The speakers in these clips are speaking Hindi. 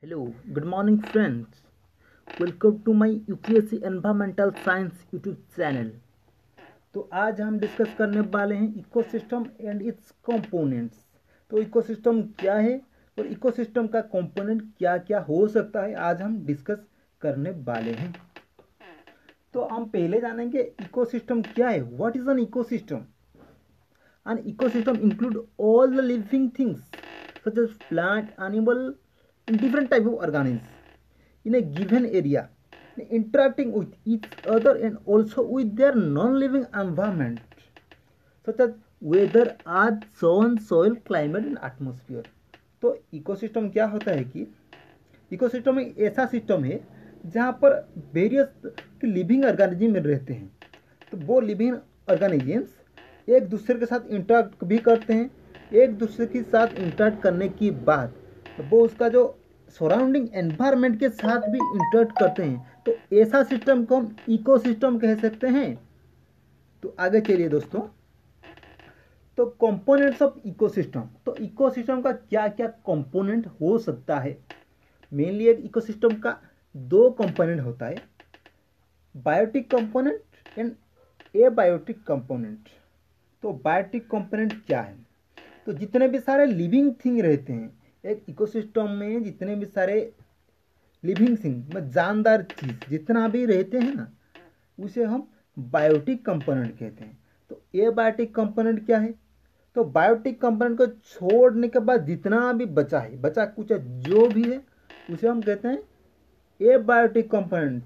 Hello, good morning friends. Welcome to my UPSC Environmental Science YouTube channel. तो आज हम डिस्कस करने वाले हैं इकोसिस्टम एंड इट्स कंपोनेंट्स। तो इकोसिस्टम क्या है और इकोसिस्टम का कंपोनेंट क्या क्या हो सकता है, आज हम डिस्कस करने वाले हैं। तो हम पहले जानेंगे इकोसिस्टम क्या है। What is an ecosystem? An ecosystem include all the living things such as plant, animal, and different type of organisms in a given area, interacting with each other and also with their non-living environment such as weather, earth, sun, soil, climate and atmosphere। तो इकोसिस्टम क्या होता है कि इकोसिस्टम एक ऐसा सिस्टम है जहाँ पर वेरियस लिविंग ऑर्गेनिज्म रहते हैं। तो वो लिविंग ऑर्गेनिजम्स एक दूसरे के साथ इंटरेक्ट भी करते हैं। एक दूसरे के साथ इंटरेक्ट करने के बाद वो उसका जो सराउंडिंग एनवायरनमेंट के साथ भी इंटरेक्ट करते हैं। तो ऐसा सिस्टम को हम इकोसिस्टम कह सकते हैं। तो आगे चलिए दोस्तों। तो कंपोनेंट्स ऑफ इकोसिस्टम, तो इकोसिस्टम का क्या क्या कंपोनेंट हो सकता है। मेनली एक इकोसिस्टम का दो कंपोनेंट होता है, biotic component and abiotic component. तो बायोटिक कंपोनेंट क्या है? तो जितने भी सारे लिविंग थिंग रहते हैं एक इकोसिस्टम में, जितने भी सारे लिविंग थिंग में जानदार चीज जितना भी रहते हैं ना, उसे हम बायोटिक कंपोनेंट कहते हैं। तो एबायोटिक कंपोनेंट क्या है? तो बायोटिक कंपोनेंट को छोड़ने के बाद जितना भी बचा है, बचा कुछ जो भी है, उसे हम कहते हैं एबायोटिक कंपोनेंट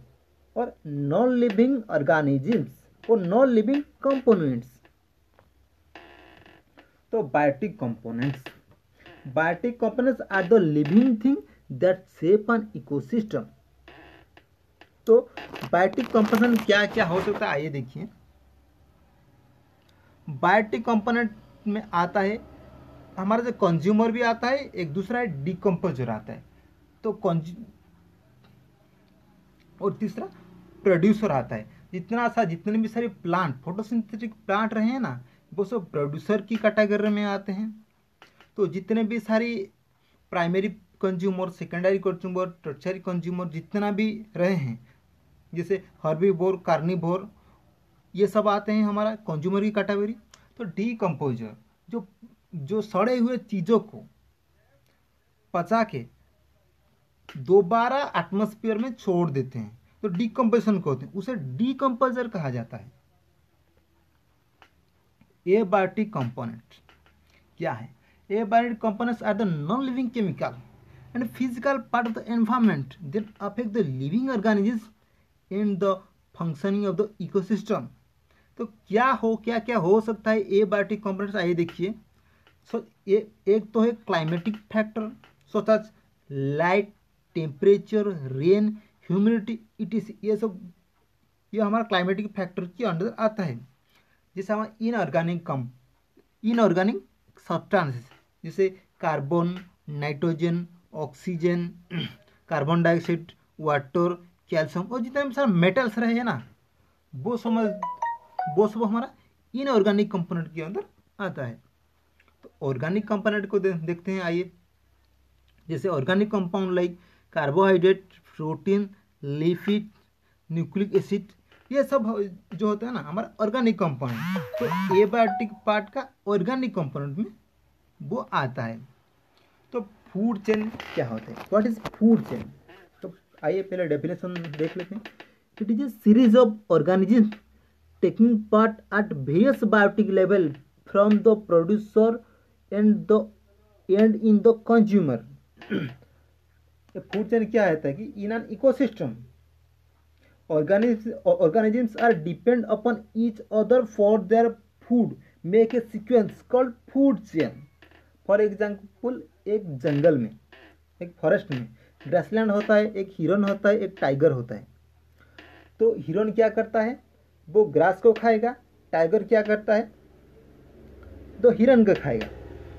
और नॉन लिविंग ऑर्गेनिजम्स और नॉन लिविंग कंपोनेंट्स। तो biotic components are the living thing that shape an ecosystem. तो बायोटिक कंपोनेंट क्या क्या हो सकता है, आइए देखिए। बायोटिक कंपोनेंट में आता है हमारा जो कंज्यूमर भी आता है, एक दूसरा है डिकम्पोजर आता है। तो और तीसरा प्रोड्यूसर आता है। जितने भी सारे प्लांट, फोटोसिंथेटिक प्लांट रहे हैं ना, वो सब प्रोड्यूसर की कैटेगरी में आते हैं। तो जितने भी सारी primary consumer, secondary consumer, tertiary consumer जितना भी रहे हैं, जैसे हर्बीवोर, कार्निवोर, ये सब आते हैं हमारा कंज्यूमर की कैटेगरी। तो डीकम्पोजर जो सड़े हुए चीज़ों को पचा के दोबारा एटमॉस्फेयर में छोड़ देते हैं, तो डीकम्पोजिशन को होते हैं, उसे डीकम्पोजर कहा जाता है। एबायोटिक कंपोनेंट क्या है? Abiotic components are the non living chemical and physical part of the environment that affect the living organisms and the functioning of the ecosystem। तो क्या क्या हो सकता है एबायोटिक कंपोनेंट्स, आइए देखिए। एक तो है climatic factor such as light, temperature, rain, humidity, etc. ये हमारा क्लाइमेटिक फैक्टर के अंडर आता है। जैसे हमारा इनऑर्गेनिक सब्सटेंसेस जैसे carbon, nitrogen, oxygen, carbon dioxide, water, calcium और जितने भी सारे मेटल्स रहे हैं ना, वो सब हमारा इनऑर्गेनिक कंपोनेंट के अंदर आता है। तो ऑर्गेनिक कंपोनेंट को देखते हैं, आइए। जैसे organic compound like carbohydrate, protein, lipid, nucleic acid, ये सब जो होता है ना हमारा ऑर्गेनिक कंपोनेंट। तो एबायोटिक पार्ट का ऑर्गेनिक कंपोनेंट में वो आता है। तो फूड चेन क्या होता है? What is food chain? तो आइए पहले डेफिनेशन देख लेते हैं। It is a series of organisms taking part at various biotic level from the producer and in the consumer. Food chain क्या होता है कि in an ecosystem organisms are depend upon each other for their food, make a sequence called food chain। For example, एक जंगल में, एक फॉरेस्ट में ग्रासलैंड होता है, एक हिरन होता है, एक टाइगर होता है। तो हिरन क्या करता है? वो ग्रास को खाएगा। टाइगर क्या करता है? तो हिरन को खाएगा।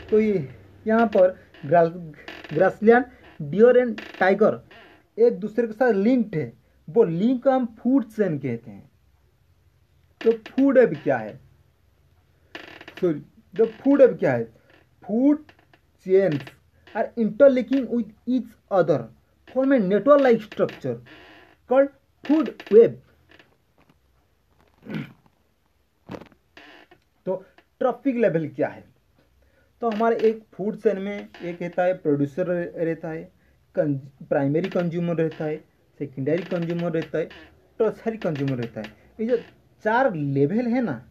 तो ये यहाँ पर ग्रासलैंड, डियर एंड टाइगर एक दूसरे के साथ लिंक्ड है। वो लिंक को हम फूड चेन कहते हैं। तो फूड वेब क्या है? Food chains are interlinking with each other form a network-like structure called food web. तो ट्रॉफिक लेवल क्या है? तो हमारे एक फूड चेन में एक रहता है प्रोड्यूसर रहता है, प्राइमरी कंज्यूमर रहता है, सेकेंडरी कंज्यूमर रहता है, टर्सरी कंज्यूमर रहता है। ये जो 4 लेवल है ना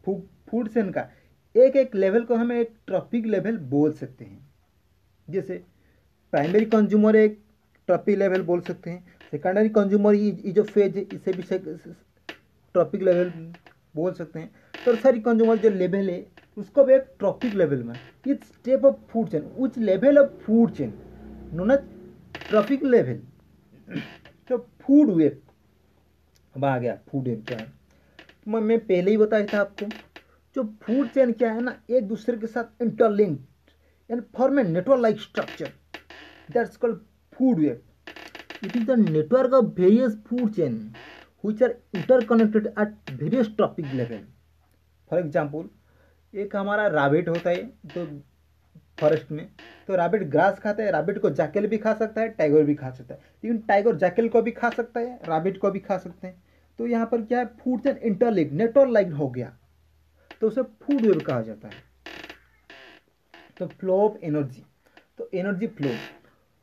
फूड चेन का, एक एक लेवल को हम एक ट्रॉफिक लेवल बोल सकते हैं। जैसे प्राइमरी कंज्यूमर एक ट्रॉफिक लेवल बोल सकते हैं, सेकेंडरी कंज्यूमर ये जो फेज है इसे भी ट्रॉफिक लेवल बोल सकते हैं, टर्सरी कंज्यूमर जो लेवल है उसको भी एक ट्रॉफिक लेवल में। Each step of food chain, each level of food chain known as trophic level. तो फूड वेब, अब आ गया फूड वेब क्या है। तो मैं पहले ही बताया था आपको, जो फूड चेन क्या है ना, एक दूसरे के साथ interlinked and form a network like structure, that's called food web. It is the network of various food chain which are interconnected at various trophic level. For example, एक हमारा रैबिट होता है तो फॉरेस्ट में, तो रैबिट ग्रास खाता है। रैबिट को जैकल भी खा सकता है, टाइगर भी खा सकता है, लेकिन टाइगर जैकल को भी खा सकता है, रैबिट को भी खा सकते हैं। तो यहाँ पर क्या है, food chain interlink network like हो गया, तो उसे फूड वेब कहा जाता है। तो फ्लो ऑफ एनर्जी, तो एनर्जी फ्लो,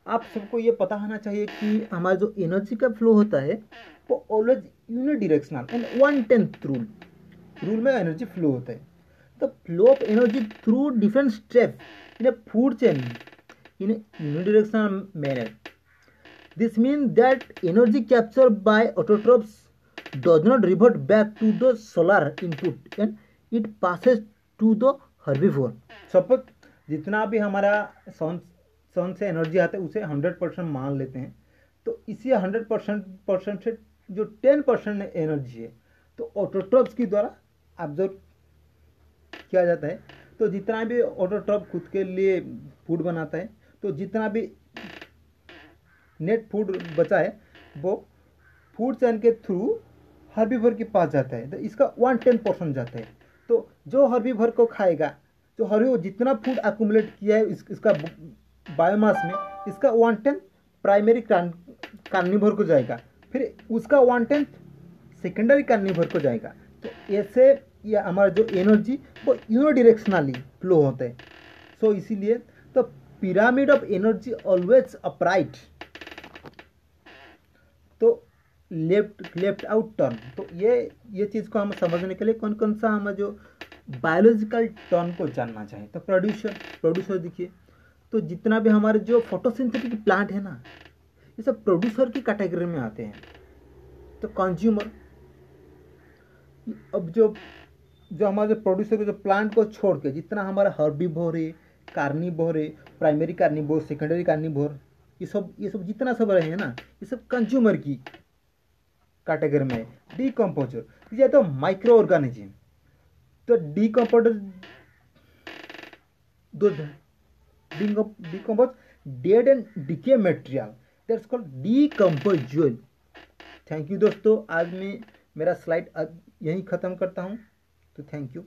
आप सबको ये पता होना चाहिए कि हमारा जो एनर्जी का फ्लो होता है वो ऑलवेज यूनिडायरेक्शनल एंड 1/10 रूल में एनर्जी फ्लो होता है। तो flow of energy through different step in a food chain in unidirectional manner. This mean that energy capture by autotrophs does not revert back to the solar input and it passes to the herbivore. Suppose जितना भी हमारा सन से एनर्जी आता है उसे 100% मान लेते हैं, तो इसी 100% से जो 10% एनर्जी है तो ऑटोट्रॉप्स के द्वारा ऑब्जर्व किया जाता है। तो जितना भी ऑटोट्रॉप खुद के लिए फूड बनाता है, तो जितना भी नेट फूड बचा है वो फूड चेन के थ्रू हर्बीवर के पास जाता है, तो इसका 1/10% जाता है। तो जो हर्बीवर को खाएगा, जो हर्बीवर जितना फूड अक्यूमुलेट किया है इसका बायोमास में, इसका 1/10 प्राइमरी कार्निवोर को जाएगा, फिर उसका 1/10 सेकेंडरी कार्निवोर को जाएगा। तो ऐसे ये हमारा जो एनर्जी वो यूनिडायरेक्शनली फ्लो होता है। सो इसीलिए तो pyramid of energy always upright, तो लेफ्ट आउट टर्न। तो ये चीज़ को हम समझने के लिए कौन कौन सा हमें जो बायोलॉजिकल टर्न को जानना चाहिए। तो प्रोड्यूसर देखिए, तो जितना भी हमारे जो फोटोसिंथेटिक प्लांट है ना, ये सब प्रोड्यूसर की कैटेगरी में आते हैं। तो कंज्यूमर, अब जो हमारे प्रोड्यूसर जो प्लांट को छोड़ के जितना हमारा हर्बीवोर है, कार्निवोर है, प्राइमरी कार्निवोर, सेकेंडरी कार्निवोर, ये सब जितना सब रहे हैं ना, ये सब कंज्यूमर की कैटेगरी में है। डीकम्पोजर, ये तो माइक्रो ऑर्गेनिज्म, तो decompose dead and decay material, that's called decomposal. Thank you दोस्तों, आज मैं मेरा स्लाइड यहीं ख़त्म करता हूँ, तो थैंक यू।